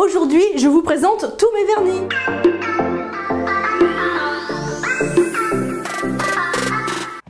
Aujourd'hui, je vous présente tous mes vernis.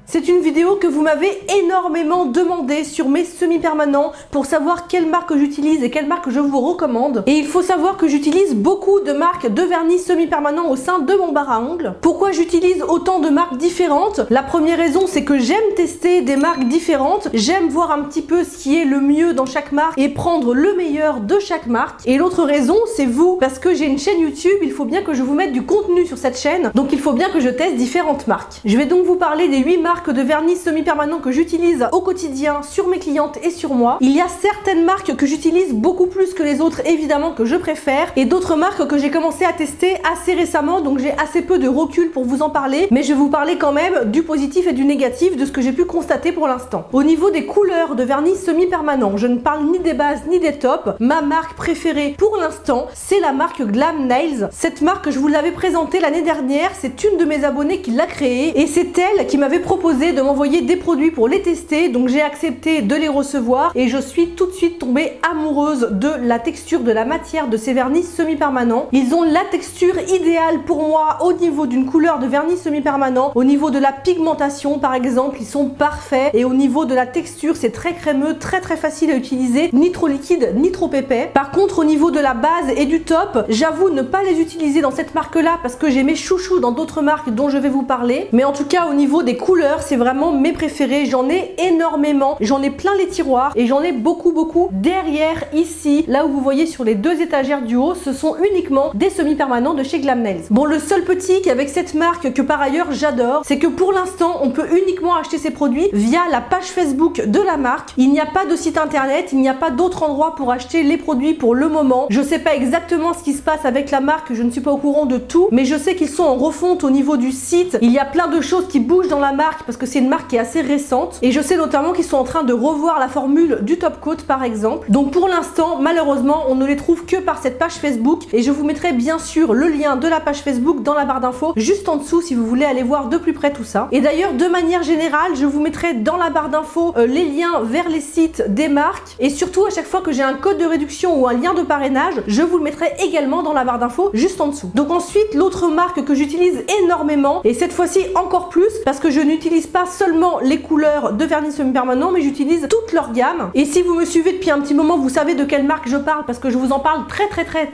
C'est une vidéo que vous m'avez énormément demandé sur mes semi-permanents pour savoir quelle marque j'utilise et quelle marque je vous recommande. Et il faut savoir que j'utilise beaucoup de marques de vernis semi-permanent au sein de mon bar à ongles. Pourquoi j'utilise autant de marques différentes? La première raison, c'est que j'aime tester des marques différentes. J'aime voir un petit peu ce qui est le mieux dans chaque marque et prendre le meilleur de chaque marque. Et l'autre raison, c'est vous. Parce que j'ai une chaîne YouTube, il faut bien que je vous mette du contenu sur cette chaîne. Donc il faut bien que je teste différentes marques. Je vais donc vous parler des 8 marques de vernis semi-permanent que j'utilise au quotidien sur mes clientes et sur moi. Il y a certaines marques que j'utilise beaucoup plus que les autres, évidemment, que je préfère, et d'autres marques que j'ai commencé à tester assez récemment, donc j'ai assez peu de recul pour vous en parler, mais je vais vous parler quand même du positif et du négatif de ce que j'ai pu constater pour l'instant. Au niveau des couleurs de vernis semi-permanent, je ne parle ni des bases ni des tops. Ma marque préférée pour l'instant, c'est la marque Glam Nails. Cette marque, je vous l'avais présentée l'année dernière, c'est une de mes abonnées qui l'a créée, et c'est elle qui m'avait proposé de m'envoyer des produits pour les tester, donc j'ai accepté de les recevoir et je suis tout de suite tombée amoureuse de la texture, de la matière de ces vernis semi-permanents. Ils ont la texture idéale pour moi au niveau d'une couleur de vernis semi-permanent, au niveau de la pigmentation par exemple, ils sont parfaits, et au niveau de la texture, c'est très crémeux, très facile à utiliser, ni trop liquide ni trop épais. Par contre, au niveau de la base et du top, j'avoue ne pas les utiliser dans cette marque là parce que j'ai mes chouchous dans d'autres marques dont je vais vous parler, mais en tout cas au niveau des couleurs, c'est vraiment mes préférés. J'en ai énormément, j'en ai plein les tiroirs et j'en ai beaucoup derrière ici, là où vous voyez sur les deux étagères du haut, ce sont uniquement des semi-permanents de chez Glam Nails. Bon, le seul petit qu'avec cette marque que par ailleurs j'adore, c'est que pour l'instant on peut uniquement acheter ces produits via la page Facebook de la marque. Il n'y a pas de site internet, il n'y a pas d'autre endroit pour acheter les produits pour le moment. Je sais pas exactement ce qui se passe avec la marque, je ne suis pas au courant de tout, mais je sais qu'ils sont en refonte au niveau du site. Il y a plein de choses qui bougent dans la marque parce que c'est une marque qui est assez récente, et je sais notamment qu'ils sont en train de revoir la formule du top coat par exemple. Donc pour l'instant, malheureusement, on ne les trouve que par cette page Facebook, et je vous mettrai bien sûr le lien de la page Facebook dans la barre d'infos juste en dessous si vous voulez aller voir de plus près tout ça. Et d'ailleurs, de manière générale, je vous mettrai dans la barre d'infos les liens vers les sites des marques, et surtout à chaque fois que j'ai un code de réduction ou un lien de parrainage, je vous le mettrai également dans la barre d'infos juste en dessous. Donc ensuite, l'autre marque que j'utilise énormément, et cette fois-ci encore plus parce que je n'utilise pas seulement les couleurs de vernis semi-permanent, mais j'utilise toute leur gamme. Et si vous me suivez depuis un petit moment, vous savez de quelle marque je parle parce que je vous en parle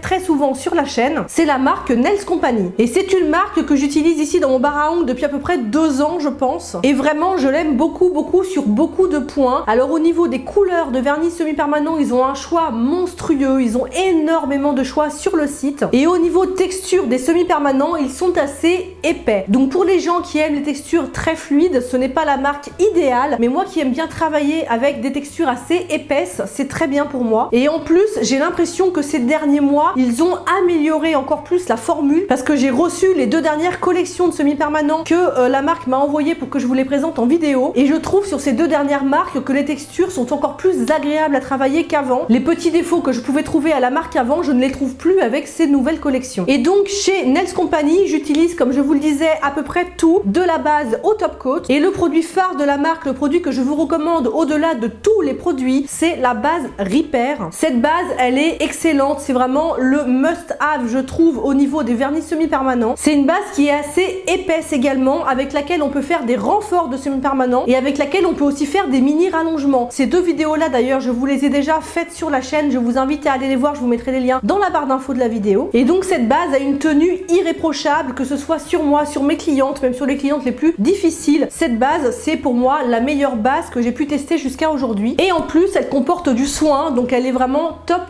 très souvent sur la chaîne. C'est la marque Nails Company, et c'est une marque que j'utilise ici dans mon bar à ongles depuis à peu près 2 ans je pense, et vraiment je l'aime beaucoup sur beaucoup de points. Alors au niveau des couleurs de vernis semi-permanent, ils ont un choix monstrueux, ils ont énormément de choix sur le site, et au niveau texture des semi-permanents, ils sont assez épais. Donc pour les gens qui aiment les textures très fluides, ce n'est pas la marque idéale, mais moi qui aime bien travailler avec des textures assez épaisses, c'est très bien pour moi. Et en plus, j'ai l'impression que ces derniers mois, ils ont amélioré encore plus la formule, parce que j'ai reçu les 2 dernières collections de semi-permanents que la marque m'a envoyé pour que je vous les présente en vidéo, et je trouve sur ces 2 dernières marques que les textures sont encore plus agréables à travailler qu'avant. Les petits défauts que je pouvais trouver à la marque avant, je ne les trouve plus avec ces nouvelles collections. Et donc chez Nails Company, j'utilise, comme je vous le disais, à peu près tout, de la base au top coat, et le produit phare de la marque, le produit que je vous recommande au-delà de tous les produits, c'est la base Repair. Cette base, elle est excellente, c'est vraiment le must-have je trouve au niveau des vernis semi-permanents. C'est une base qui est assez épaisse également, avec laquelle on peut faire des renforts de semi-permanents et avec laquelle on peut aussi faire des mini rallongements. Ces 2 vidéos là d'ailleurs, je vous les ai déjà faites sur la chaîne, je vous invite à aller les voir, je vous mettrai les liens dans la barre d'infos de la vidéo. Et donc cette base a une tenue irréprochable, que ce soit sur moi, sur mes clientes, même sur les clientes les plus difficiles. Cette base, c'est pour moi la meilleure base que j'ai pu tester jusqu'à aujourd'hui, et en plus elle comporte du soin, donc elle est vraiment top.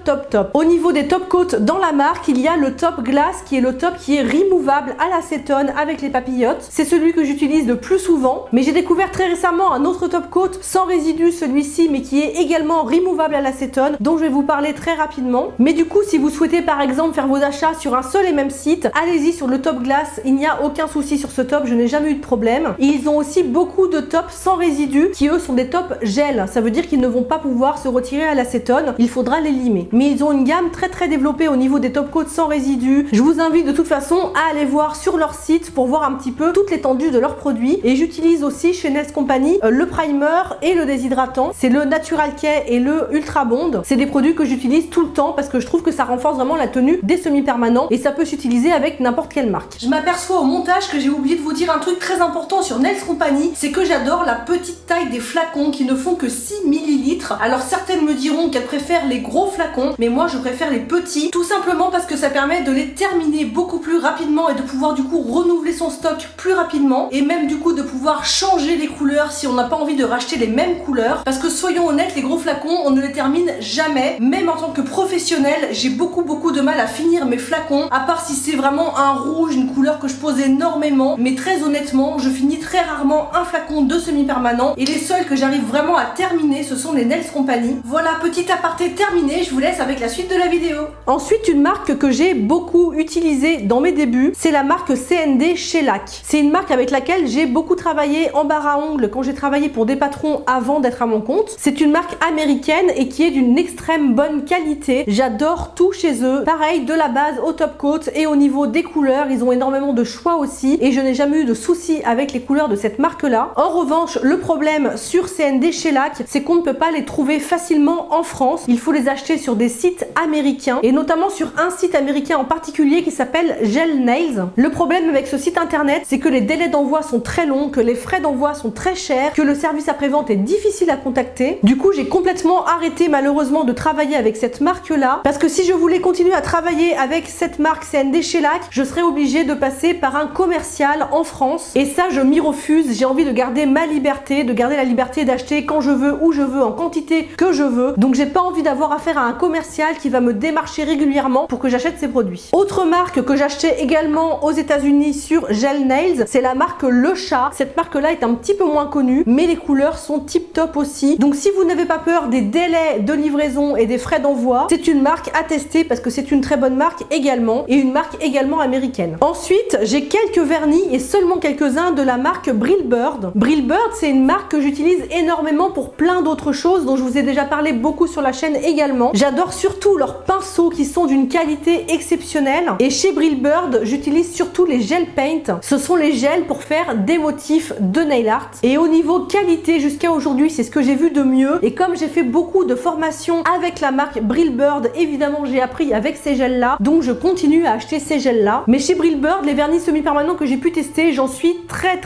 Au niveau des top coats dans la marque, il y a le top glace qui est le top qui est removable à l'acétone avec les papillotes. C'est celui que j'utilise le plus souvent, mais j'ai découvert très récemment un autre top coat sans résidus, celui-ci, mais qui est également removable à l'acétone, dont je vais vous parler très rapidement. Mais du coup, si vous souhaitez par exemple faire vos achats sur un seul et même site, allez-y sur le top glace, il n'y a aucun souci sur ce top, je n'ai jamais eu de problème. Et ils ont aussi aussi beaucoup de tops sans résidus qui eux sont des tops gel. Ça veut dire qu'ils ne vont pas pouvoir se retirer à l'acétone, il faudra les limer. Mais ils ont une gamme très développée au niveau des top coats sans résidus. Je vous invite de toute façon à aller voir sur leur site pour voir un petit peu toute l'étendue de leurs produits. Et j'utilise aussi chez Nails Company le primer et le déshydratant. C'est le Natural K et le Ultra Bond. C'est des produits que j'utilise tout le temps parce que je trouve que ça renforce vraiment la tenue des semi-permanents et ça peut s'utiliser avec n'importe quelle marque. Je m'aperçois au montage que j'ai oublié de vous dire un truc très important sur Nails Company, c'est que j'adore la petite taille des flacons qui ne font que 6 ml. Alors certaines me diront qu'elles préfèrent les gros flacons, mais moi je préfère les petits, tout simplement parce que ça permet de les terminer beaucoup plus rapidement et de pouvoir du coup renouveler son stock plus rapidement et même du coup de pouvoir changer les couleurs si on n'a pas envie de racheter les mêmes couleurs, parce que soyons honnêtes, les gros flacons on ne les termine jamais. Même en tant que professionnel, j'ai beaucoup de mal à finir mes flacons, à part si c'est vraiment un rouge, une couleur que je pose énormément, mais très honnêtement je finis très rarement un flacon de semi-permanent et les seuls que j'arrive vraiment à terminer ce sont les Nails Company. Voilà, petit aparté terminé, je vous laisse avec la suite de la vidéo. Ensuite, une marque que j'ai beaucoup utilisée dans mes débuts, c'est la marque CND Shellac. C'est une marque avec laquelle j'ai beaucoup travaillé en barre à ongles quand j'ai travaillé pour des patrons avant d'être à mon compte. C'est une marque américaine et qui est d'une extrême bonne qualité. J'adore tout chez eux. Pareil, de la base au top coat et au niveau des couleurs, ils ont énormément de choix aussi et je n'ai jamais eu de soucis avec les couleurs de cette marque là. En revanche, le problème sur CND Shellac, c'est qu'on ne peut pas les trouver facilement en France. Il faut les acheter sur des sites américains et notamment sur un site américain en particulier qui s'appelle Gel Nails. Le problème avec ce site internet, c'est que les délais d'envoi sont très longs, que les frais d'envoi sont très chers, que le service après-vente est difficile à contacter. Du coup, j'ai complètement arrêté malheureusement de travailler avec cette marque-là parce que si je voulais continuer à travailler avec cette marque CND Shellac, je serais obligée de passer par un commercial en France et ça, je m'y refuse. J'ai envie de garder ma liberté, de garder la liberté d'acheter quand je veux, où je veux, en quantité que je veux. Donc j'ai pas envie d'avoir affaire à un commercial qui va me démarcher régulièrement pour que j'achète ces produits. Autre marque que j'achetais également aux États-Unis sur Gel Nails, c'est la marque Le Chat. Cette marque-là est un petit peu moins connue, mais les couleurs sont tip top aussi. Donc si vous n'avez pas peur des délais de livraison et des frais d'envoi, c'est une marque à tester parce que c'est une très bonne marque également et une marque également américaine. Ensuite, j'ai quelques vernis et seulement quelques-uns de la marque Brillbird. Brillbird, c'est une marque que j'utilise énormément pour plein d'autres choses dont je vous ai déjà parlé beaucoup sur la chaîne également. J'adore surtout leurs pinceaux qui sont d'une qualité exceptionnelle et chez Brillbird, j'utilise surtout les gel paint. Ce sont les gels pour faire des motifs de nail art et au niveau qualité jusqu'à aujourd'hui, c'est ce que j'ai vu de mieux et comme j'ai fait beaucoup de formations avec la marque Brillbird, évidemment j'ai appris avec ces gels là, donc je continue à acheter ces gels là. Mais chez Brillbird, les vernis semi-permanents que j'ai pu tester, j'en suis très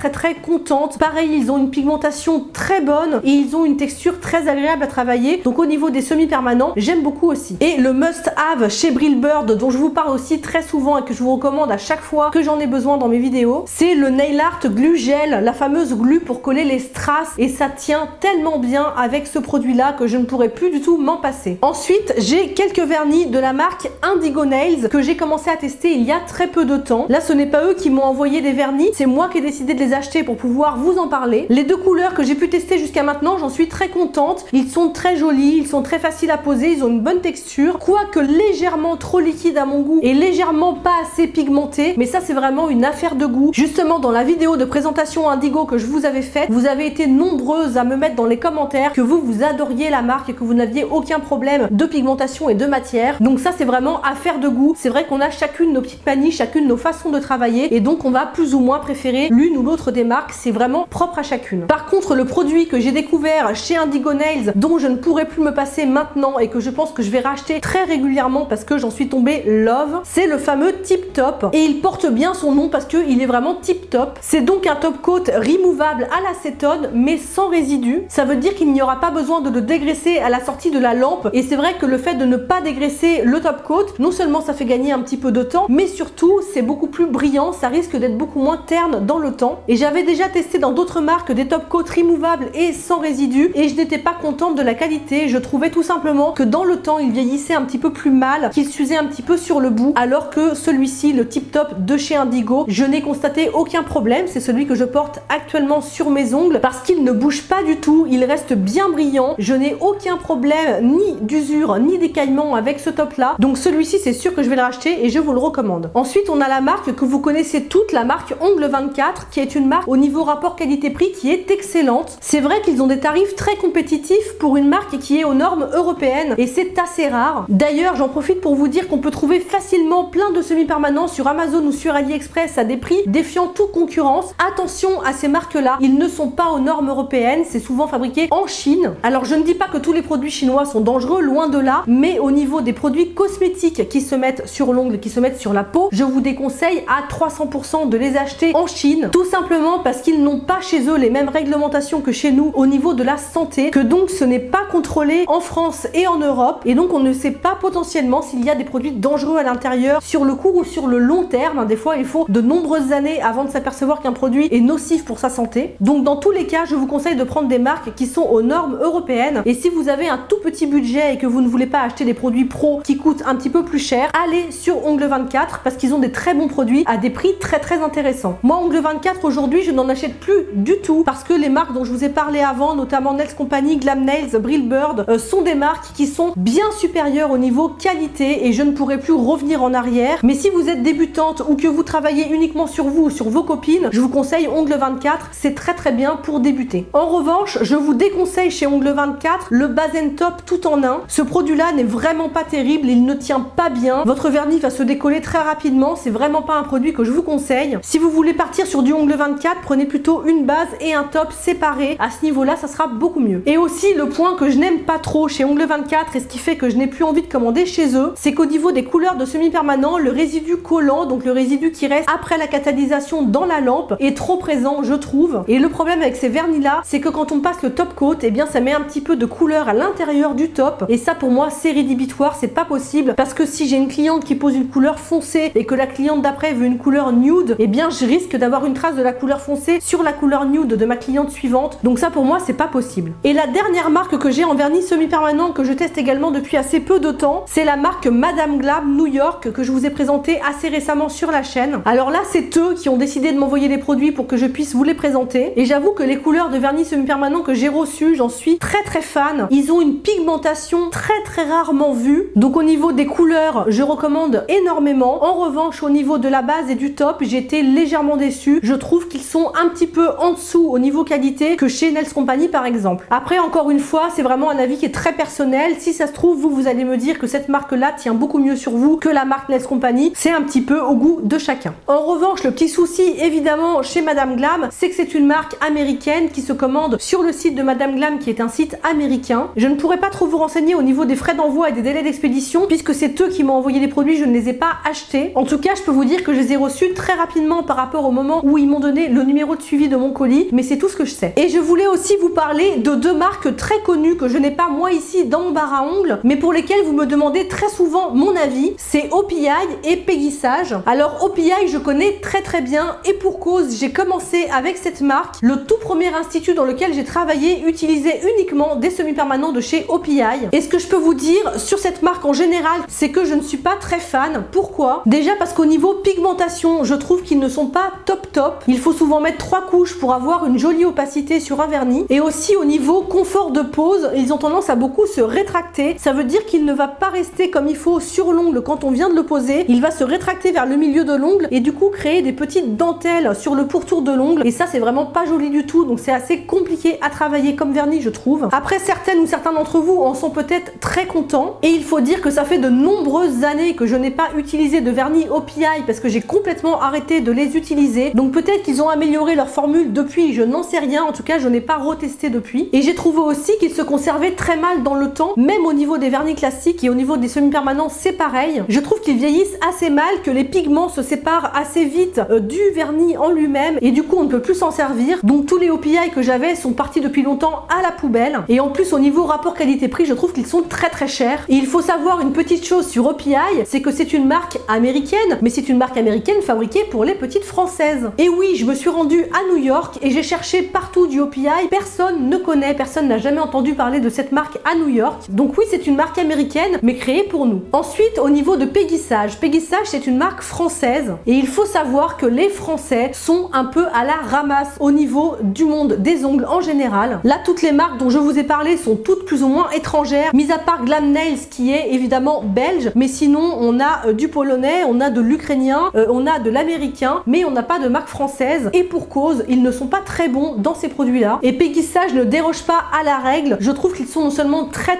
contente. Pareil, ils ont une pigmentation très bonne et ils ont une texture très agréable à travailler. Donc au niveau des semi-permanents, j'aime beaucoup aussi. Et le must-have chez Brillbird, dont je vous parle aussi très souvent et que je vous recommande à chaque fois que j'en ai besoin dans mes vidéos, c'est le Nail Art Glue Gel, la fameuse glue pour coller les strass et ça tient tellement bien avec ce produit-là que je ne pourrais plus du tout m'en passer. Ensuite, j'ai quelques vernis de la marque Indigo Nails que j'ai commencé à tester il y a très peu de temps. Là, ce n'est pas eux qui m'ont envoyé des vernis, c'est moi qui ai décidé de les acheter pour pouvoir vous en parler. Les deux couleurs que j'ai pu tester jusqu'à maintenant, j'en suis très contente. Ils sont très jolis, ils sont très faciles à poser, ils ont une bonne texture, quoique légèrement trop liquide à mon goût et légèrement pas assez pigmenté, mais ça c'est vraiment une affaire de goût. Justement, dans la vidéo de présentation Indigo que je vous avais faite, vous avez été nombreuses à me mettre dans les commentaires que vous adoriez la marque et que vous n'aviez aucun problème de pigmentation et de matière. Donc ça c'est vraiment affaire de goût. C'est vrai qu'on a chacune nos petites manies, chacune nos façons de travailler et donc on va plus ou moins préférer l'une ou l'autre des marques, c'est vraiment propre à chacune. Par contre, le produit que j'ai découvert chez Indigo Nails, dont je ne pourrais plus me passer maintenant et que je pense que je vais racheter très régulièrement parce que j'en suis tombée love, c'est le fameux Tip Top et il porte bien son nom parce qu'il est vraiment tip top. C'est donc un top coat remouvable à l'acétone mais sans résidus. Ça veut dire qu'il n'y aura pas besoin de le dégraisser à la sortie de la lampe et c'est vrai que le fait de ne pas dégraisser le top coat, non seulement ça fait gagner un petit peu de temps, mais surtout c'est beaucoup plus brillant, ça risque d'être beaucoup moins terne dans le temps. Et j'avais déjà testé dans d'autres marques des top coats removables et sans résidus et je n'étais pas contente de la qualité. Je trouvais tout simplement que dans le temps il vieillissait un petit peu plus mal, qu'il s'usait un petit peu sur le bout, alors que celui-ci, le Tip Top de chez Indigo, je n'ai constaté aucun problème. C'est celui que je porte actuellement sur mes ongles parce qu'il ne bouge pas du tout, il reste bien brillant, je n'ai aucun problème ni d'usure ni d'écaillement avec ce top là, donc celui-ci c'est sûr que je vais le racheter et je vous le recommande. Ensuite on a la marque que vous connaissez toutes, la marque Ongle 24 qui est une marque au niveau niveau rapport qualité-prix qui est excellente. C'est vrai qu'ils ont des tarifs très compétitifs pour une marque qui est aux normes européennes et c'est assez rare. D'ailleurs, j'en profite pour vous dire qu'on peut trouver facilement plein de semi-permanents sur Amazon ou sur AliExpress à des prix défiant toute concurrence. Attention à ces marques-là, ils ne sont pas aux normes européennes, c'est souvent fabriqué en Chine. Alors je ne dis pas que tous les produits chinois sont dangereux, loin de là, mais au niveau des produits cosmétiques qui se mettent sur l'ongle, qui se mettent sur la peau, je vous déconseille à 300% de les acheter en Chine, tout simplement parce qu'ils n'ont pas chez eux les mêmes réglementations que chez nous au niveau de la santé, que donc ce n'est pas contrôlé en France et en Europe, et donc on ne sait pas potentiellement s'il y a des produits dangereux à l'intérieur sur le court ou sur le long terme. Des fois il faut de nombreuses années avant de s'apercevoir qu'un produit est nocif pour sa santé. Donc dans tous les cas, je vous conseille de prendre des marques qui sont aux normes européennes, et si vous avez un tout petit budget et que vous ne voulez pas acheter des produits pro qui coûtent un petit peu plus cher, allez sur Ongle24 parce qu'ils ont des très bons produits à des prix très intéressants. Moi Ongle24 aujourd'hui je n'en achète plus du tout parce que les marques dont je vous ai parlé avant, notamment Nails Company, Glam Nails, Brillbird, sont des marques qui sont bien supérieures au niveau qualité et je ne pourrai plus revenir en arrière. Mais si vous êtes débutante ou que vous travaillez uniquement sur vous ou sur vos copines, je vous conseille Ongle24, c'est très bien pour débuter. En revanche, je vous déconseille chez Ongle24 le Base Top tout en un. Ce produit-là n'est vraiment pas terrible, il ne tient pas bien. Votre vernis va se décoller très rapidement, c'est vraiment pas un produit que je vous conseille. Si vous voulez partir sur du Ongle24, prenez plutôt une base et un top séparés. À ce niveau-là, ça sera beaucoup mieux. Et aussi, le point que je n'aime pas trop chez Ongle24 et ce qui fait que je n'ai plus envie de commander chez eux, c'est qu'au niveau des couleurs de semi-permanent, le résidu collant, donc le résidu qui reste après la catalysation dans la lampe, est trop présent, je trouve. Et le problème avec ces vernis-là, c'est que quand on passe le top coat, eh bien ça met un petit peu de couleur à l'intérieur du top. Et ça, pour moi, c'est rédhibitoire, c'est pas possible. Parce que si j'ai une cliente qui pose une couleur foncée et que la cliente d'après veut une couleur nude, eh bien je risque d'avoir une trace de la couleur foncée sur la couleur nude de ma cliente suivante. Donc ça, pour moi, c'est pas possible. Et la dernière marque que j'ai en vernis semi-permanent, que je teste également depuis assez peu de temps, c'est la marque Madame Glam New York, que je vous ai présenté assez récemment sur la chaîne. Alors là, c'est eux qui ont décidé de m'envoyer des produits pour que je puisse vous les présenter. Et j'avoue que les couleurs de vernis semi-permanent que j'ai reçues, j'en suis très fan. Ils ont une pigmentation très rarement vue. Donc au niveau des couleurs, je recommande énormément. En revanche, au niveau de la base et du top, j'ai été légèrement déçue. Je trouve qu'ils sont un petit peu en dessous au niveau qualité que chez Nails Company par exemple. Après, encore une fois, c'est vraiment un avis qui est très personnel. Si ça se trouve, vous allez me dire que cette marque-là tient beaucoup mieux sur vous que la marque Nails Company. C'est un petit peu au goût de chacun. En revanche, le petit souci, évidemment, chez Madame Glam, c'est que c'est une marque américaine qui se commande sur le site de Madame Glam, qui est un site américain. Je ne pourrais pas trop vous renseigner au niveau des frais d'envoi et des délais d'expédition, puisque c'est eux qui m'ont envoyé les produits, je ne les ai pas achetés. En tout cas, je peux vous dire que je les ai reçus très rapidement par rapport au moment où ils m'ont donné le numéro de suivi de mon colis, mais c'est tout ce que je sais. Et je voulais aussi vous parler de deux marques très connues que je n'ai pas moi ici dans mon bar à ongles, mais pour lesquelles vous me demandez très souvent mon avis, c'est OPI et Peggy Sage. Alors OPI, je connais très bien, et pour cause, j'ai commencé avec cette marque. Le tout premier institut dans lequel j'ai travaillé utilisait uniquement des semi-permanents de chez OPI. Et ce que je peux vous dire sur cette marque en général, c'est que je ne suis pas très fan. Pourquoi? Déjà parce qu'au niveau pigmentation, je trouve qu'ils ne sont pas top. Il faut souvent mettre 3 couches pour avoir une jolie opacité sur un vernis. Et aussi au niveau confort de pose, ils ont tendance à beaucoup se rétracter. Ça veut dire qu'il ne va pas rester comme il faut sur l'ongle quand on vient de le poser. Il va se rétracter vers le milieu de l'ongle et du coup créer des petites dentelles sur le pourtour de l'ongle. Et ça, c'est vraiment pas joli du tout. Donc c'est assez compliqué à travailler comme vernis, je trouve. Après, certaines ou certains d'entre vous en sont peut-être très contents. Et il faut dire que ça fait de nombreuses années que je n'ai pas utilisé de vernis OPI parce que j'ai complètement arrêté de les utiliser. Donc peut-être qu'ils ont amélioré leur formule depuis, je n'en sais rien. En tout cas, je n'ai pas retesté depuis. Et j'ai trouvé aussi qu'ils se conservaient très mal dans le temps, même au niveau des vernis classiques et au niveau des semi-permanents, c'est pareil. Je trouve qu'ils vieillissent assez mal, que les pigments se séparent assez vite du vernis en lui-même et du coup on ne peut plus s'en servir. Donc tous les OPI que j'avais sont partis depuis longtemps à la poubelle. Et en plus au niveau rapport qualité-prix, je trouve qu'ils sont très chers. Et il faut savoir une petite chose sur OPI, c'est que c'est une marque américaine, mais c'est une marque américaine fabriquée pour les petites françaises. Et oui, je me suis rendue à New York et j'ai cherché partout du OPI. Personne ne connaît, personne n'a jamais entendu parler de cette marque à New York. Donc oui, c'est une marque américaine, mais créée pour nous. Ensuite, au niveau de Peggy Sage, Peggy Sage c'est une marque française et il faut savoir que les Français sont un peu à la ramasse au niveau du monde des ongles en général. Là, toutes les marques dont je vous ai parlé sont toutes plus ou moins étrangères, mis à part Glam Nails qui est évidemment belge, mais sinon on a du polonais, on a de l'ukrainien, on a de l'américain, mais on n'a pas de marque française. Et pour cause, ils ne sont pas très bons dans ces produits-là. Et Peggy Sage ne déroge pas à la règle. Je trouve qu'ils sont non seulement très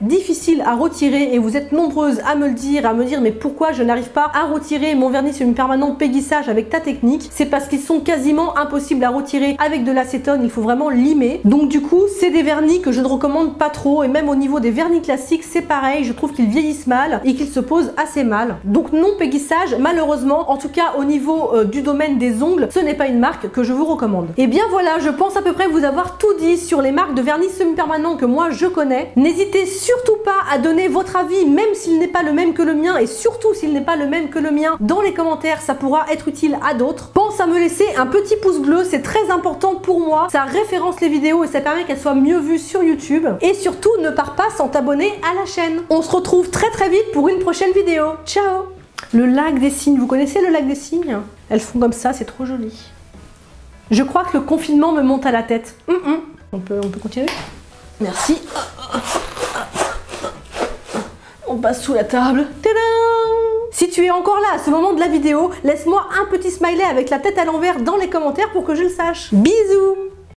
difficiles à retirer, et vous êtes nombreuses à me le dire, mais pourquoi je n'arrive pas à retirer mon vernis semi-permanent Peggy Sage avec ta technique? C'est parce qu'ils sont quasiment impossibles à retirer avec de l'acétone, il faut vraiment limer. Donc du coup, c'est des vernis que je ne recommande pas trop, et même au niveau des vernis classiques, c'est pareil, je trouve qu'ils vieillissent mal et qu'ils se posent assez mal. Donc non, Peggy Sage, malheureusement, en tout cas au niveau du domaine des ongles, ce n'est pas une marque que je vous recommande. Et bien voilà, je pense à peu près vous avoir tout dit sur les marques de vernis semi-permanent que moi je connais. N'hésitez surtout pas à donner votre avis, même s'il n'est pas le même que le mien, et surtout s'il n'est pas le même que le mien, dans les commentaires, ça pourra être utile à d'autres. Pense à me laisser un petit pouce bleu, c'est très important pour moi, ça référence les vidéos et ça permet qu'elles soient mieux vues sur YouTube. Et surtout, ne pars pas sans t'abonner à la chaîne. On se retrouve très vite pour une prochaine vidéo. Ciao! Le lac des cygnes, vous connaissez le lac des cygnes? Elles font comme ça, c'est trop joli. Je crois que le confinement me monte à la tête. On peut continuer? Merci. On passe sous la table. Tadam! Si tu es encore là à ce moment de la vidéo, laisse-moi un petit smiley avec la tête à l'envers dans les commentaires pour que je le sache. Bisous!